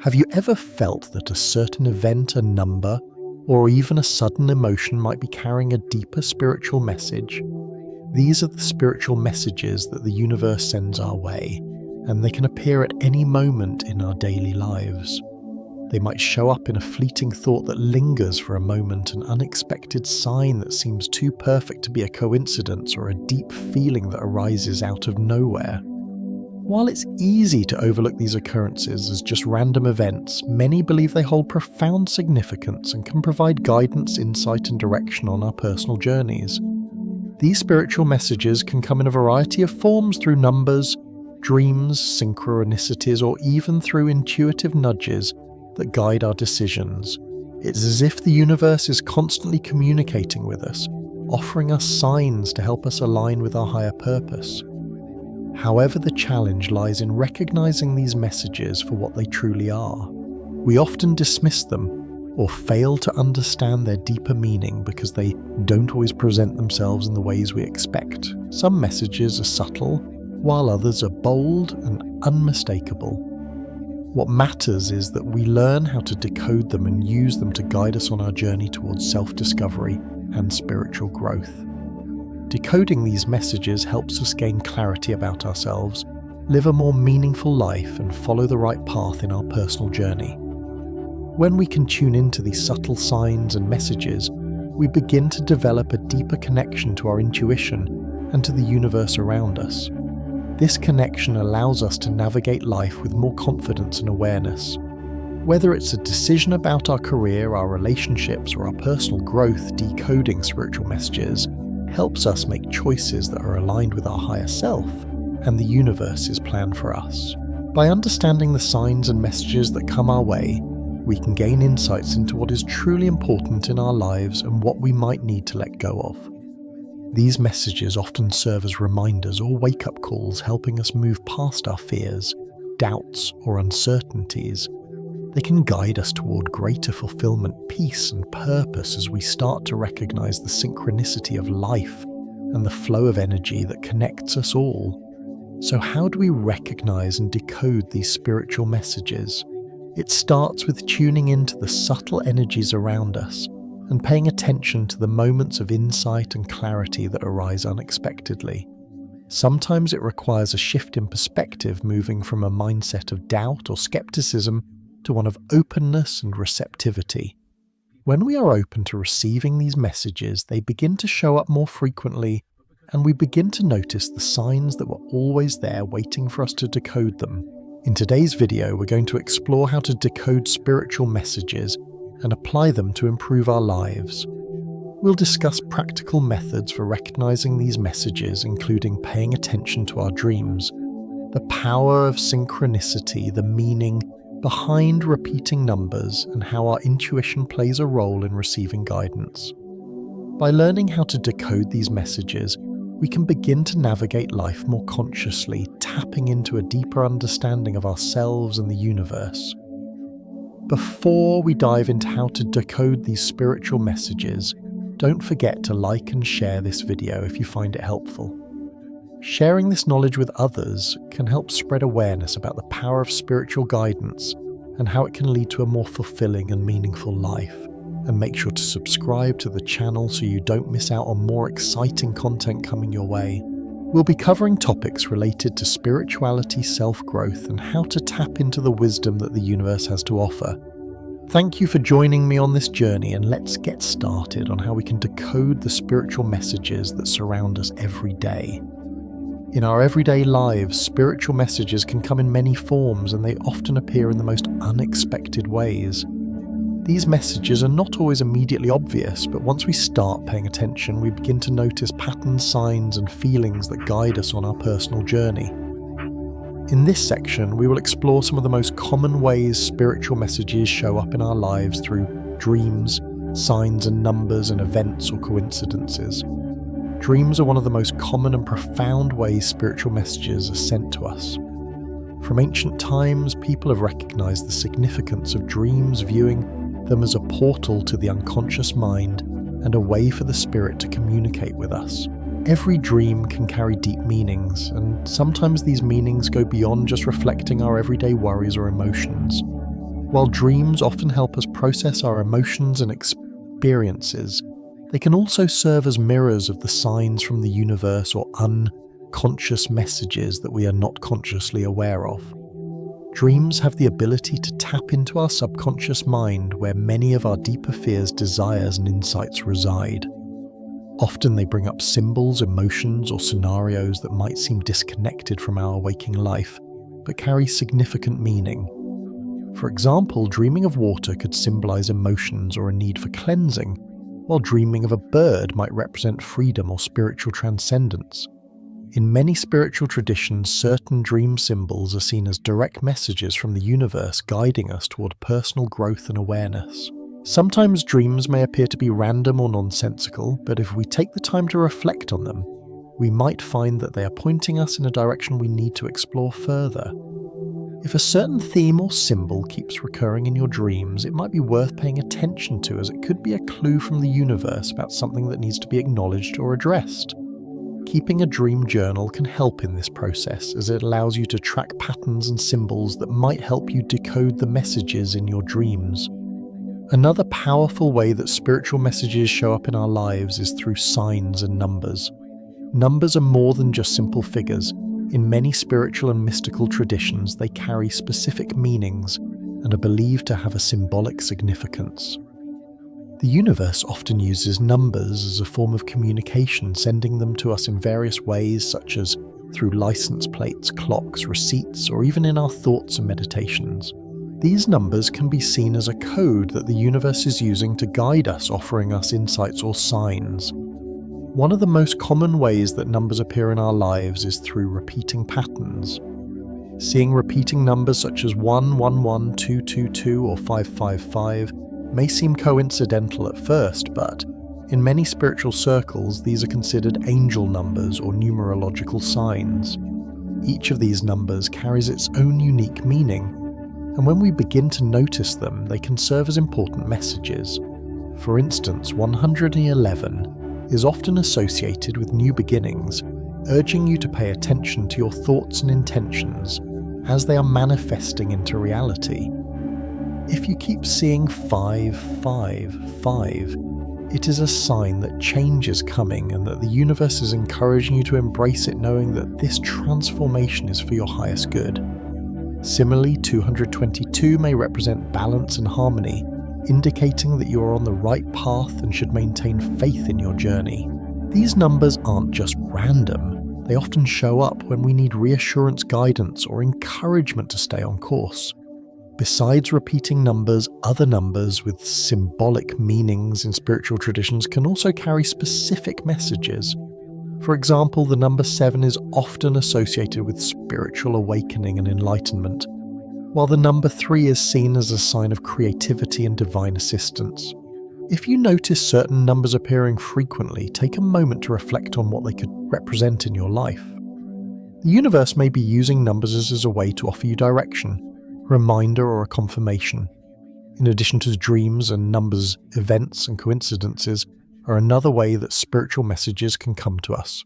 Have you ever felt that a certain event, a number, or even a sudden emotion might be carrying a deeper spiritual message? These are the spiritual messages that the universe sends our way, and they can appear at any moment in our daily lives. They might show up in a fleeting thought that lingers for a moment, an unexpected sign that seems too perfect to be a coincidence, or a deep feeling that arises out of nowhere. While it's easy to overlook these occurrences as just random events, many believe they hold profound significance and can provide guidance, insight, and direction on our personal journeys. These spiritual messages can come in a variety of forms through numbers, dreams, synchronicities, or even through intuitive nudges that guide our decisions. It's as if the universe is constantly communicating with us, offering us signs to help us align with our higher purpose. However, the challenge lies in recognizing these messages for what they truly are. We often dismiss them or fail to understand their deeper meaning because they don't always present themselves in the ways we expect. Some messages are subtle, while others are bold and unmistakable. What matters is that we learn how to decode them and use them to guide us on our journey towards self-discovery and spiritual growth. Decoding these messages helps us gain clarity about ourselves, live a more meaningful life, and follow the right path in our personal journey. When we can tune into these subtle signs and messages, we begin to develop a deeper connection to our intuition and to the universe around us. This connection allows us to navigate life with more confidence and awareness. Whether it's a decision about our career, our relationships, or our personal growth, decoding spiritual messages helps us make choices that are aligned with our higher self and the universe's plan for us. By understanding the signs and messages that come our way, we can gain insights into what is truly important in our lives and what we might need to let go of. These messages often serve as reminders or wake-up calls, helping us move past our fears, doubts, or uncertainties. They can guide us toward greater fulfillment, peace, and purpose as we start to recognize the synchronicity of life and the flow of energy that connects us all. So how do we recognize and decode these spiritual messages? It starts with tuning into the subtle energies around us and paying attention to the moments of insight and clarity that arise unexpectedly. Sometimes it requires a shift in perspective, moving from a mindset of doubt or skepticism to one of openness and receptivity. When we are open to receiving these messages, they begin to show up more frequently, and we begin to notice the signs that were always there waiting for us to decode them. In today's video, we're going to explore how to decode spiritual messages and apply them to improve our lives. We'll discuss practical methods for recognizing these messages, including paying attention to our dreams, the power of synchronicity, the meaning behind repeating numbers, and how our intuition plays a role in receiving guidance. By learning how to decode these messages, we can begin to navigate life more consciously, tapping into a deeper understanding of ourselves and the universe. Before we dive into how to decode these spiritual messages, don't forget to like and share this video if you find it helpful. Sharing this knowledge with others can help spread awareness about the power of spiritual guidance and how it can lead to a more fulfilling and meaningful life. And make sure to subscribe to the channel so you don't miss out on more exciting content coming your way. We'll be covering topics related to spirituality, self-growth, and how to tap into the wisdom that the universe has to offer. Thank you for joining me on this journey, and let's get started on how we can decode the spiritual messages that surround us every day. In our everyday lives, spiritual messages can come in many forms, and they often appear in the most unexpected ways. These messages are not always immediately obvious, but once we start paying attention, we begin to notice patterns, signs, and feelings that guide us on our personal journey. In this section, we will explore some of the most common ways spiritual messages show up in our lives through dreams, signs and numbers, and events or coincidences. Dreams are one of the most common and profound ways spiritual messages are sent to us. From ancient times, people have recognized the significance of dreams, viewing them as a portal to the unconscious mind and a way for the spirit to communicate with us. Every dream can carry deep meanings, and sometimes these meanings go beyond just reflecting our everyday worries or emotions. While dreams often help us process our emotions and experiences, they can also serve as mirrors of the signs from the universe or unconscious messages that we are not consciously aware of. Dreams have the ability to tap into our subconscious mind where many of our deeper fears, desires, and insights reside. Often they bring up symbols, emotions, or scenarios that might seem disconnected from our waking life, but carry significant meaning. For example, dreaming of water could symbolize emotions or a need for cleansing, while dreaming of a bird might represent freedom or spiritual transcendence. In many spiritual traditions, certain dream symbols are seen as direct messages from the universe guiding us toward personal growth and awareness. Sometimes dreams may appear to be random or nonsensical, but if we take the time to reflect on them, we might find that they are pointing us in a direction we need to explore further. If a certain theme or symbol keeps recurring in your dreams, it might be worth paying attention to, as it could be a clue from the universe about something that needs to be acknowledged or addressed. Keeping a dream journal can help in this process, as it allows you to track patterns and symbols that might help you decode the messages in your dreams. Another powerful way that spiritual messages show up in our lives is through signs and numbers. Numbers are more than just simple figures. In many spiritual and mystical traditions, they carry specific meanings and are believed to have a symbolic significance. The universe often uses numbers as a form of communication, sending them to us in various ways, such as through license plates, clocks, receipts, or even in our thoughts and meditations. These numbers can be seen as a code that the universe is using to guide us, offering us insights or signs. One of the most common ways that numbers appear in our lives is through repeating patterns. Seeing repeating numbers such as 111, 222, or 555 may seem coincidental at first, but in many spiritual circles, these are considered angel numbers or numerological signs. Each of these numbers carries its own unique meaning, and when we begin to notice them, they can serve as important messages. For instance, 111 is often associated with new beginnings, urging you to pay attention to your thoughts and intentions as they are manifesting into reality. If you keep seeing 555, it is a sign that change is coming and that the universe is encouraging you to embrace it, knowing that this transformation is for your highest good. Similarly, 222 may represent balance and harmony, indicating that you are on the right path and should maintain faith in your journey. These numbers aren't just random. They often show up when we need reassurance, guidance, or encouragement to stay on course. Besides repeating numbers, other numbers with symbolic meanings in spiritual traditions can also carry specific messages. For example, the number 7 is often associated with spiritual awakening and enlightenment, while the number 3 is seen as a sign of creativity and divine assistance. If you notice certain numbers appearing frequently, take a moment to reflect on what they could represent in your life. The universe may be using numbers as a way to offer you direction, reminder, or a confirmation. In addition to dreams and numbers, events and coincidences are another way that spiritual messages can come to us.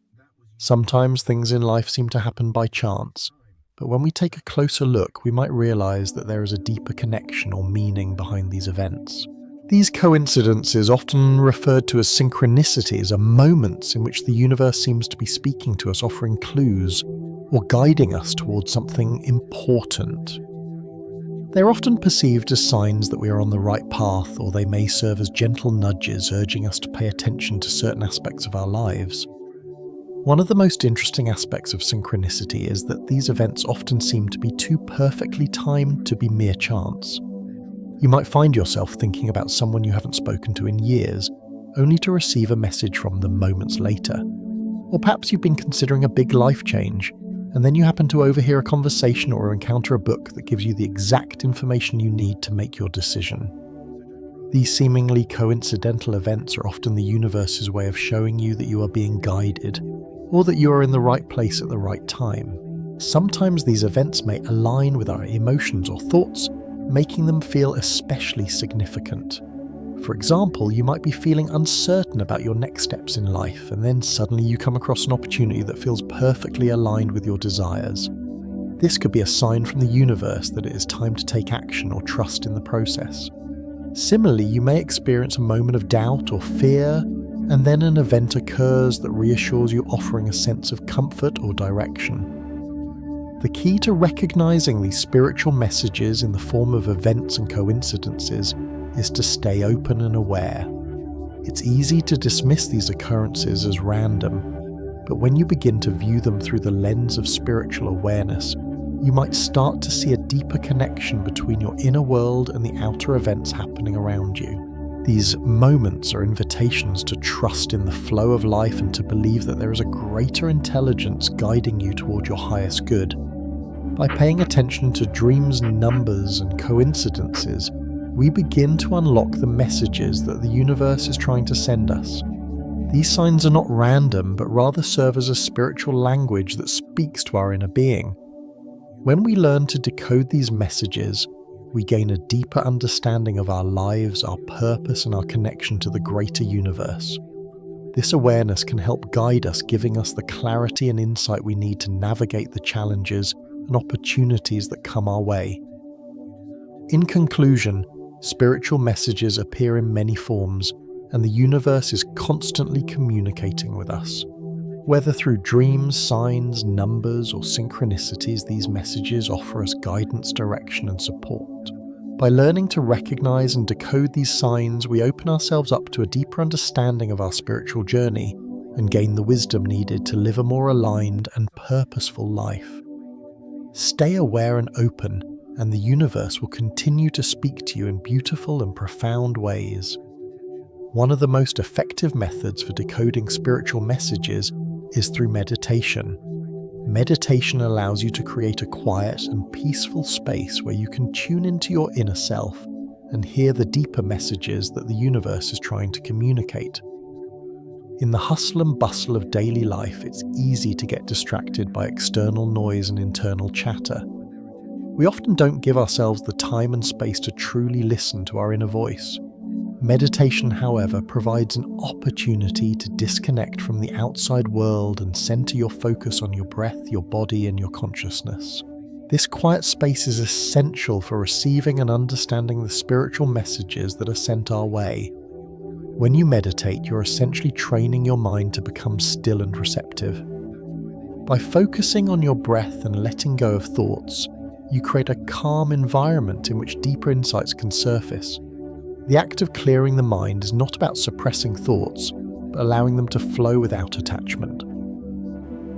Sometimes things in life seem to happen by chance, but when we take a closer look, we might realize that there is a deeper connection or meaning behind these events. These coincidences, often referred to as synchronicities, are moments in which the universe seems to be speaking to us, offering clues or guiding us towards something important. They're often perceived as signs that we are on the right path, or they may serve as gentle nudges urging us to pay attention to certain aspects of our lives. One of the most interesting aspects of synchronicity is that these events often seem to be too perfectly timed to be mere chance. You might find yourself thinking about someone you haven't spoken to in years, only to receive a message from them moments later. Or perhaps you've been considering a big life change, and then you happen to overhear a conversation or encounter a book that gives you the exact information you need to make your decision. These seemingly coincidental events are often the universe's way of showing you that you are being guided, or that you are in the right place at the right time. Sometimes these events may align with our emotions or thoughts, making them feel especially significant. For example, you might be feeling uncertain about your next steps in life, and then suddenly you come across an opportunity that feels perfectly aligned with your desires. This could be a sign from the universe that it is time to take action or trust in the process. Similarly, you may experience a moment of doubt or fear, and then an event occurs that reassures you, offering a sense of comfort or direction. The key to recognizing these spiritual messages in the form of events and coincidences is to stay open and aware. It's easy to dismiss these occurrences as random, but when you begin to view them through the lens of spiritual awareness, you might start to see a deeper connection between your inner world and the outer events happening around you. These moments are invitations to trust in the flow of life and to believe that there is a greater intelligence guiding you toward your highest good. By paying attention to dreams, numbers, and coincidences, we begin to unlock the messages that the universe is trying to send us. These signs are not random, but rather serve as a spiritual language that speaks to our inner being. When we learn to decode these messages, we gain a deeper understanding of our lives, our purpose, and our connection to the greater universe. This awareness can help guide us, giving us the clarity and insight we need to navigate the challenges and opportunities that come our way. In conclusion, spiritual messages appear in many forms, and the universe is constantly communicating with us. Whether through dreams, signs, numbers, or synchronicities, these messages offer us guidance, direction, and support. By learning to recognize and decode these signs, we open ourselves up to a deeper understanding of our spiritual journey and gain the wisdom needed to live a more aligned and purposeful life. Stay aware and open, and the universe will continue to speak to you in beautiful and profound ways. One of the most effective methods for decoding spiritual messages is through meditation. Meditation allows you to create a quiet and peaceful space where you can tune into your inner self and hear the deeper messages that the universe is trying to communicate. In the hustle and bustle of daily life, it's easy to get distracted by external noise and internal chatter. We often don't give ourselves the time and space to truly listen to our inner voice. Meditation, however, provides an opportunity to disconnect from the outside world and center your focus on your breath, your body, and your consciousness. This quiet space is essential for receiving and understanding the spiritual messages that are sent our way. When you meditate, you're essentially training your mind to become still and receptive. By focusing on your breath and letting go of thoughts, you create a calm environment in which deeper insights can surface. The act of clearing the mind is not about suppressing thoughts, but allowing them to flow without attachment.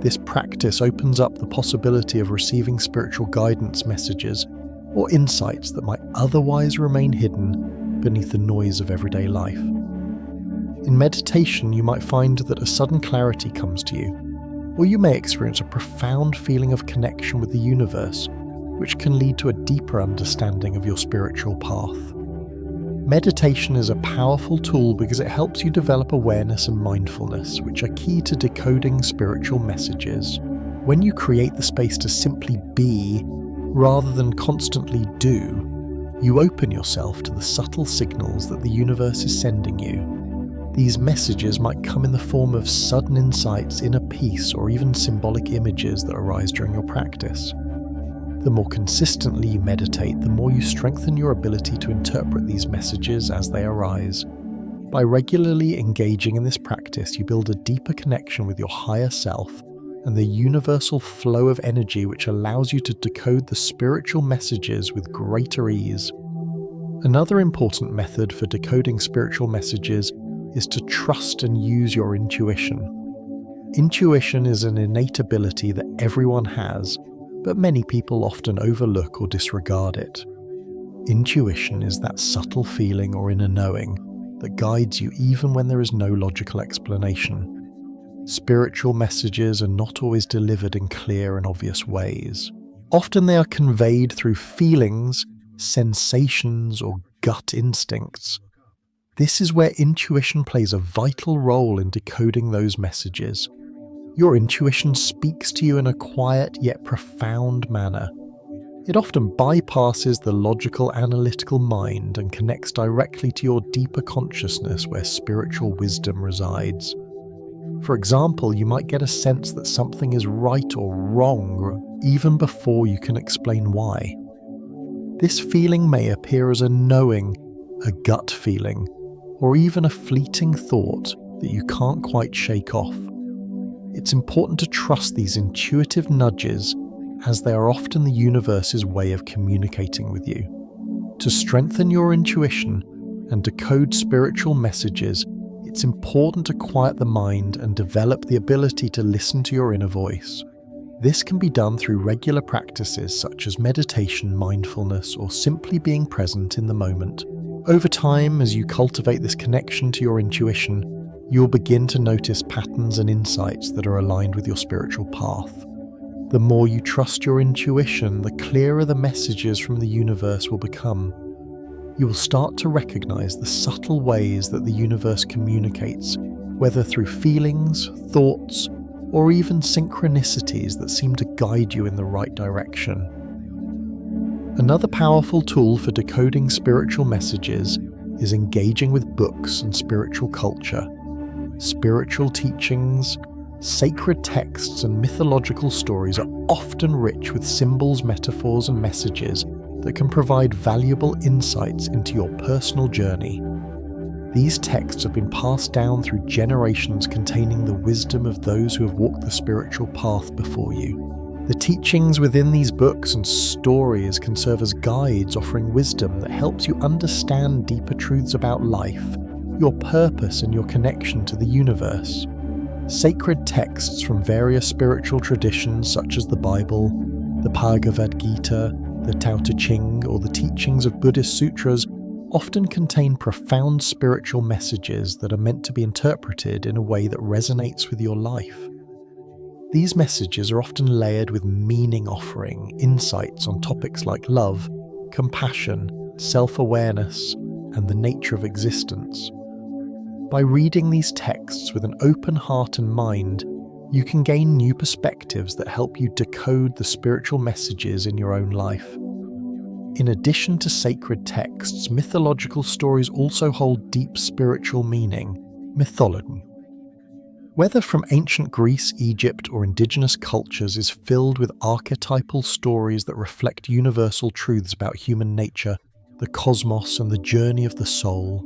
This practice opens up the possibility of receiving spiritual guidance messages or insights that might otherwise remain hidden beneath the noise of everyday life. In meditation, you might find that a sudden clarity comes to you, or you may experience a profound feeling of connection with the universe, which can lead to a deeper understanding of your spiritual path. Meditation is a powerful tool because it helps you develop awareness and mindfulness, which are key to decoding spiritual messages. When you create the space to simply be, rather than constantly do, you open yourself to the subtle signals that the universe is sending you. These messages might come in the form of sudden insights, inner peace, or even symbolic images that arise during your practice. The more consistently you meditate, the more you strengthen your ability to interpret these messages as they arise. By regularly engaging in this practice, you build a deeper connection with your higher self and the universal flow of energy which allows you to decode the spiritual messages with greater ease. Another important method for decoding spiritual messages is to trust and use your intuition. Intuition is an innate ability that everyone has, but many people often overlook or disregard it. Intuition is that subtle feeling or inner knowing that guides you even when there is no logical explanation. Spiritual messages are not always delivered in clear and obvious ways. Often they are conveyed through feelings, sensations, or gut instincts. This is where intuition plays a vital role in decoding those messages. Your intuition speaks to you in a quiet yet profound manner. It often bypasses the logical, analytical mind and connects directly to your deeper consciousness where spiritual wisdom resides. For example, you might get a sense that something is right or wrong, even before you can explain why. This feeling may appear as a knowing, a gut feeling, or even a fleeting thought that you can't quite shake off. It's important to trust these intuitive nudges, as they are often the universe's way of communicating with you. To strengthen your intuition and decode spiritual messages, it's important to quiet the mind and develop the ability to listen to your inner voice. This can be done through regular practices such as meditation, mindfulness, or simply being present in the moment. Over time, as you cultivate this connection to your intuition, you'll begin to notice patterns and insights that are aligned with your spiritual path. The more you trust your intuition, the clearer the messages from the universe will become. You will start to recognize the subtle ways that the universe communicates, whether through feelings, thoughts, or even synchronicities that seem to guide you in the right direction. Another powerful tool for decoding spiritual messages is engaging with books and spiritual culture. Spiritual teachings, sacred texts, and mythological stories are often rich with symbols, metaphors, and messages that can provide valuable insights into your personal journey. These texts have been passed down through generations, containing the wisdom of those who have walked the spiritual path before you. The teachings within these books and stories can serve as guides, offering wisdom that helps you understand deeper truths about life, your purpose, and your connection to the universe. Sacred texts from various spiritual traditions such as the Bible, the Bhagavad Gita, the Tao Te Ching, or the teachings of Buddhist sutras often contain profound spiritual messages that are meant to be interpreted in a way that resonates with your life. These messages are often layered with meaning, offering insights on topics like love, compassion, self-awareness, and the nature of existence. By reading these texts with an open heart and mind, you can gain new perspectives that help you decode the spiritual messages in your own life. In addition to sacred texts, mythological stories also hold deep spiritual meaning. Mythology, whether from ancient Greece, Egypt, or indigenous cultures, is filled with archetypal stories that reflect universal truths about human nature, the cosmos, and the journey of the soul.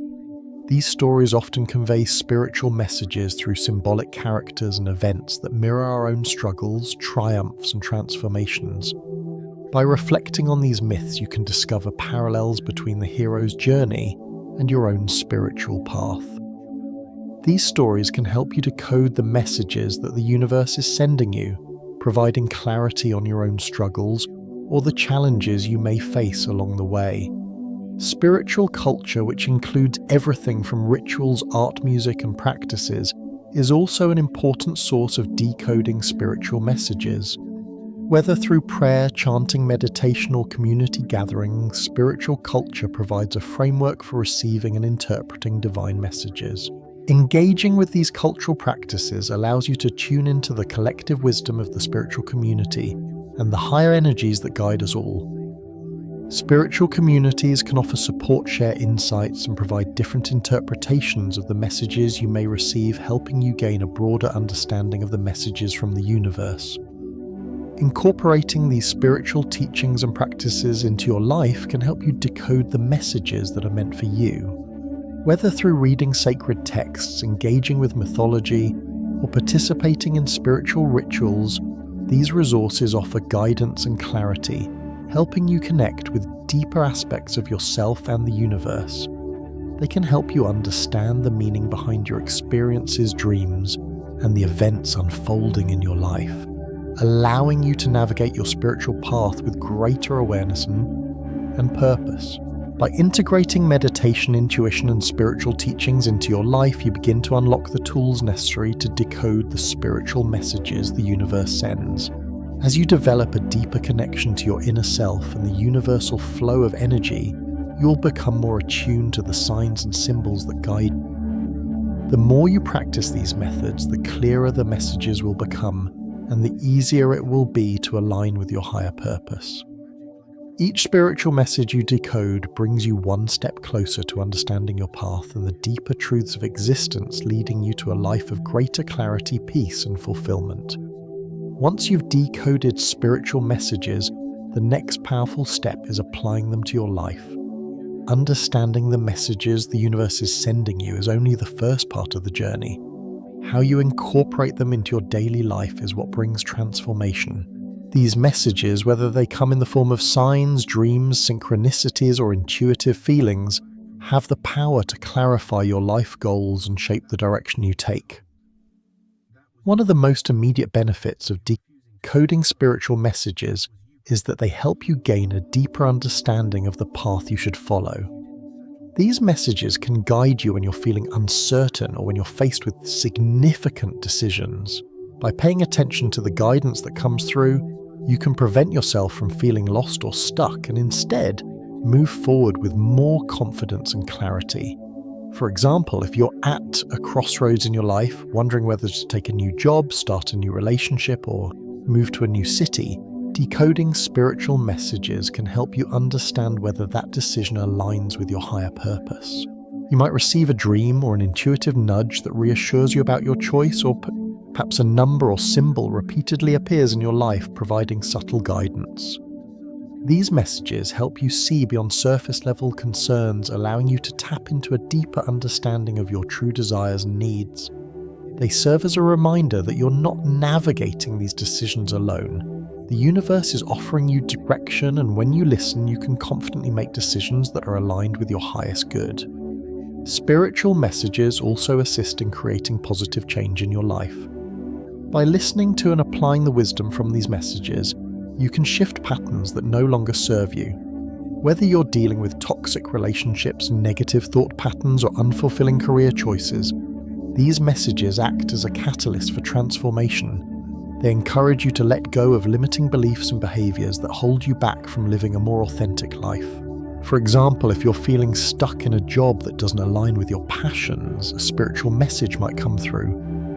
These stories often convey spiritual messages through symbolic characters and events that mirror our own struggles, triumphs, and transformations. By reflecting on these myths, you can discover parallels between the hero's journey and your own spiritual path. These stories can help you decode the messages that the universe is sending you, providing clarity on your own struggles or the challenges you may face along the way. Spiritual culture, which includes everything from rituals, art, music, and practices, is also an important source of decoding spiritual messages. Whether through prayer, chanting, meditation, or community gatherings, spiritual culture provides a framework for receiving and interpreting divine messages. Engaging with these cultural practices allows you to tune into the collective wisdom of the spiritual community and the higher energies that guide us all. Spiritual communities can offer support, share insights, and provide different interpretations of the messages you may receive, helping you gain a broader understanding of the messages from the universe. Incorporating these spiritual teachings and practices into your life can help you decode the messages that are meant for you. Whether through reading sacred texts, engaging with mythology, or participating in spiritual rituals, these resources offer guidance and clarity, helping you connect with deeper aspects of yourself and the universe. They can help you understand the meaning behind your experiences, dreams, and the events unfolding in your life, allowing you to navigate your spiritual path with greater awareness and purpose. By integrating meditation, intuition, and spiritual teachings into your life, you begin to unlock the tools necessary to decode the spiritual messages the universe sends. As you develop a deeper connection to your inner self and the universal flow of energy, you'll become more attuned to the signs and symbols that guide you. The more you practice these methods, the clearer the messages will become, and the easier it will be to align with your higher purpose. Each spiritual message you decode brings you one step closer to understanding your path and the deeper truths of existence, leading you to a life of greater clarity, peace, and fulfillment. Once you've decoded spiritual messages, the next powerful step is applying them to your life. Understanding the messages the universe is sending you is only the first part of the journey. How you incorporate them into your daily life is what brings transformation. These messages, whether they come in the form of signs, dreams, synchronicities, or intuitive feelings, have the power to clarify your life goals and shape the direction you take. One of the most immediate benefits of decoding spiritual messages is that they help you gain a deeper understanding of the path you should follow. These messages can guide you when you're feeling uncertain or when you're faced with significant decisions. By paying attention to the guidance that comes through, you can prevent yourself from feeling lost or stuck and instead move forward with more confidence and clarity. For example, if you're at a crossroads in your life, wondering whether to take a new job, start a new relationship, or move to a new city, decoding spiritual messages can help you understand whether that decision aligns with your higher purpose. You might receive a dream or an intuitive nudge that reassures you about your choice, or perhaps a number or symbol repeatedly appears in your life, providing subtle guidance. These messages help you see beyond surface-level concerns, allowing you to tap into a deeper understanding of your true desires and needs. They serve as a reminder that you're not navigating these decisions alone. The universe is offering you direction, and when you listen, you can confidently make decisions that are aligned with your highest good. Spiritual messages also assist in creating positive change in your life. By listening to and applying the wisdom from these messages, you can shift patterns that no longer serve you. Whether you're dealing with toxic relationships, negative thought patterns, or unfulfilling career choices, these messages act as a catalyst for transformation. They encourage you to let go of limiting beliefs and behaviors that hold you back from living a more authentic life. For example, if you're feeling stuck in a job that doesn't align with your passions, a spiritual message might come through,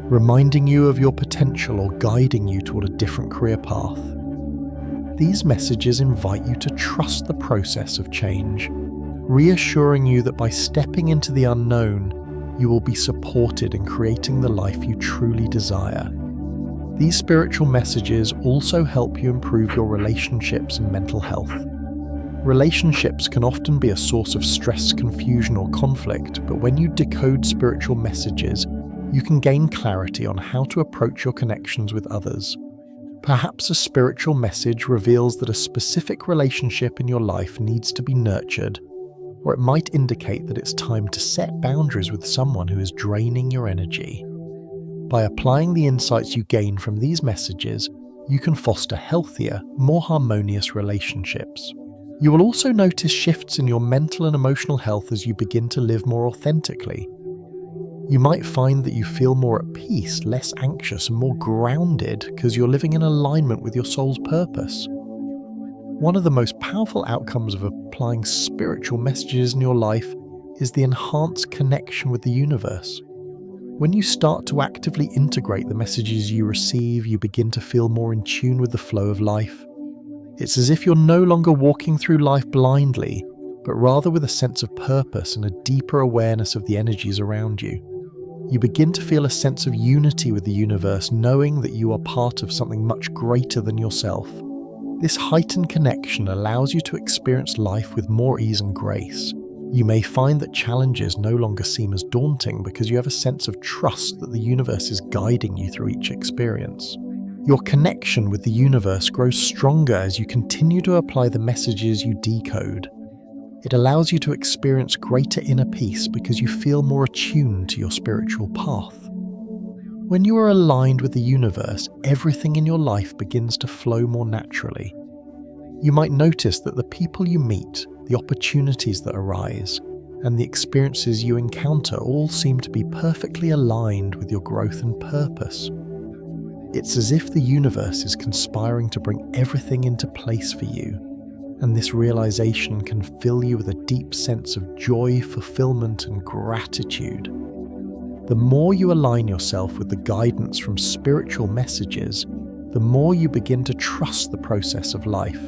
reminding you of your potential or guiding you toward a different career path. These messages invite you to trust the process of change, reassuring you that by stepping into the unknown, you will be supported in creating the life you truly desire. These spiritual messages also help you improve your relationships and mental health. Relationships can often be a source of stress, confusion, or conflict, but when you decode spiritual messages, you can gain clarity on how to approach your connections with others. Perhaps a spiritual message reveals that a specific relationship in your life needs to be nurtured, or it might indicate that it's time to set boundaries with someone who is draining your energy. By applying the insights you gain from these messages, you can foster healthier, more harmonious relationships. You will also notice shifts in your mental and emotional health as you begin to live more authentically. You might find that you feel more at peace, less anxious, and more grounded because you're living in alignment with your soul's purpose. One of the most powerful outcomes of applying spiritual messages in your life is the enhanced connection with the universe. When you start to actively integrate the messages you receive, you begin to feel more in tune with the flow of life. It's as if you're no longer walking through life blindly, but rather with a sense of purpose and a deeper awareness of the energies around you. You begin to feel a sense of unity with the universe, knowing that you are part of something much greater than yourself. This heightened connection allows you to experience life with more ease and grace. You may find that challenges no longer seem as daunting because you have a sense of trust that the universe is guiding you through each experience. Your connection with the universe grows stronger as you continue to apply the messages you decode. It allows you to experience greater inner peace because you feel more attuned to your spiritual path. When you are aligned with the universe, everything in your life begins to flow more naturally. You might notice that the people you meet, the opportunities that arise, and the experiences you encounter all seem to be perfectly aligned with your growth and purpose. It's as if the universe is conspiring to bring everything into place for you, and this realization can fill you with a deep sense of joy, fulfillment, and gratitude. The more you align yourself with the guidance from spiritual messages, the more you begin to trust the process of life.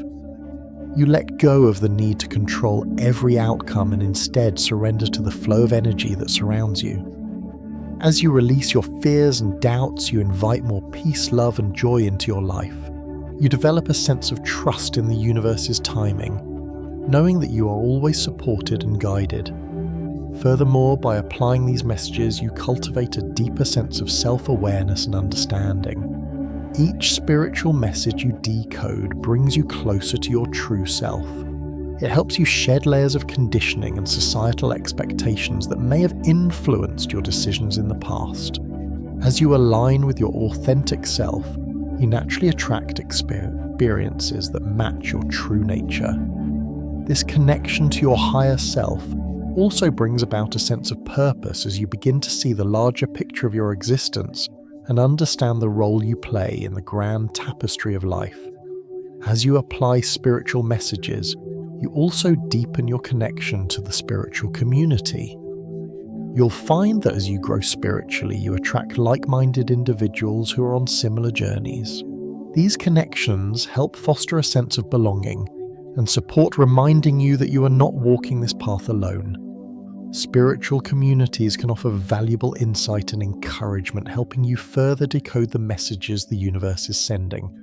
You let go of the need to control every outcome and instead surrender to the flow of energy that surrounds you. As you release your fears and doubts, you invite more peace, love, and joy into your life. You develop a sense of trust in the universe's timing, knowing that you are always supported and guided. Furthermore, by applying these messages, you cultivate a deeper sense of self-awareness and understanding. Each spiritual message you decode brings you closer to your true self. It helps you shed layers of conditioning and societal expectations that may have influenced your decisions in the past. As you align with your authentic self, you naturally attract experiences that match your true nature. This connection to your higher self also brings about a sense of purpose as you begin to see the larger picture of your existence and understand the role you play in the grand tapestry of life. As you apply spiritual messages, you also deepen your connection to the spiritual community. You'll find that as you grow spiritually, you attract like-minded individuals who are on similar journeys. These connections help foster a sense of belonging and support reminding you that you are not walking this path alone. Spiritual communities can offer valuable insight and encouragement, helping you further decode the messages the universe is sending.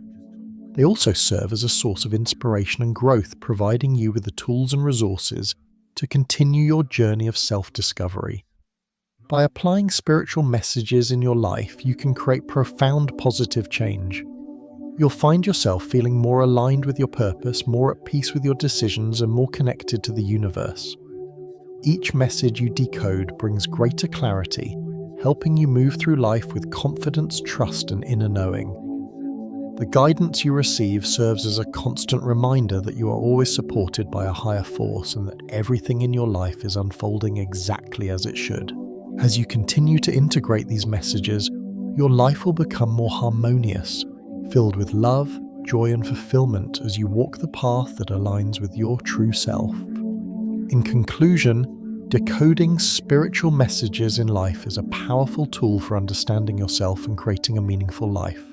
They also serve as a source of inspiration and growth, providing you with the tools and resources to continue your journey of self-discovery. By applying spiritual messages in your life, you can create profound positive change. You'll find yourself feeling more aligned with your purpose, more at peace with your decisions, and more connected to the universe. Each message you decode brings greater clarity, helping you move through life with confidence, trust, and inner knowing. The guidance you receive serves as a constant reminder that you are always supported by a higher force and that everything in your life is unfolding exactly as it should. As you continue to integrate these messages, your life will become more harmonious, filled with love, joy, and fulfillment as you walk the path that aligns with your true self. In conclusion, decoding spiritual messages in life is a powerful tool for understanding yourself and creating a meaningful life.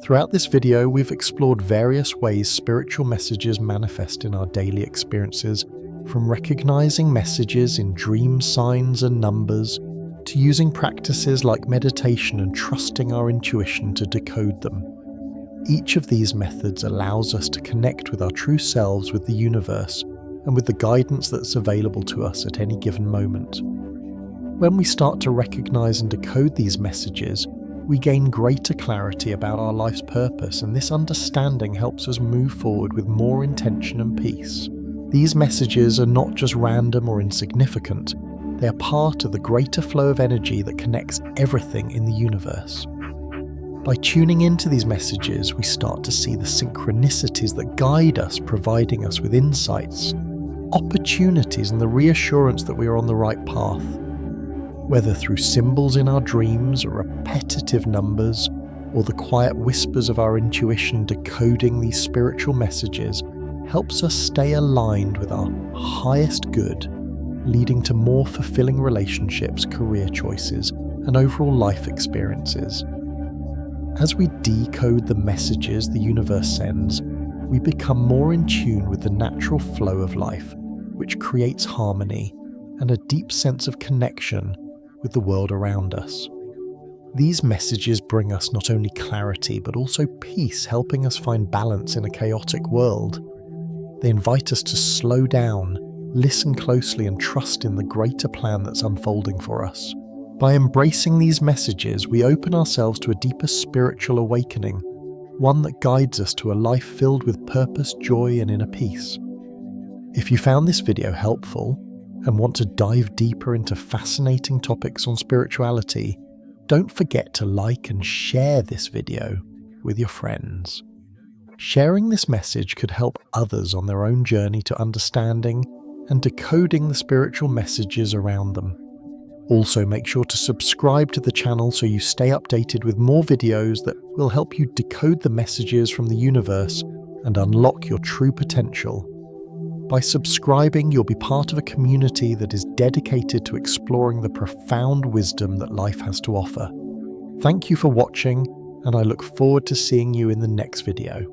Throughout this video, we've explored various ways spiritual messages manifest in our daily experiences, from recognizing messages in dreams, signs, and numbers, to using practices like meditation and trusting our intuition to decode them. Each of these methods allows us to connect with our true selves, with the universe, and with the guidance that's available to us at any given moment. When we start to recognize and decode these messages, we gain greater clarity about our life's purpose, and this understanding helps us move forward with more intention and peace. These messages are not just random or insignificant, they are part of the greater flow of energy that connects everything in the universe. By tuning into these messages, we start to see the synchronicities that guide us, providing us with insights, opportunities, and the reassurance that we are on the right path. Whether through symbols in our dreams, or repetitive numbers, or the quiet whispers of our intuition, decoding these spiritual messages helps us stay aligned with our highest good, leading to more fulfilling relationships, career choices, and overall life experiences. As we decode the messages the universe sends, we become more in tune with the natural flow of life, which creates harmony and a deep sense of connection with the world around us. These messages bring us not only clarity but also peace, helping us find balance in a chaotic world. They invite us to slow down, listen closely, and trust in the greater plan that's unfolding for us. By embracing these messages, we open ourselves to a deeper spiritual awakening, one that guides us to a life filled with purpose, joy, and inner peace. If you found this video helpful and want to dive deeper into fascinating topics on spirituality, don't forget to like and share this video with your friends. Sharing this message could help others on their own journey to understanding and decoding the spiritual messages around them. Also, make sure to subscribe to the channel so you stay updated with more videos that will help you decode the messages from the universe and unlock your true potential. By subscribing, you'll be part of a community that is dedicated to exploring the profound wisdom that life has to offer. Thank you for watching, and I look forward to seeing you in the next video.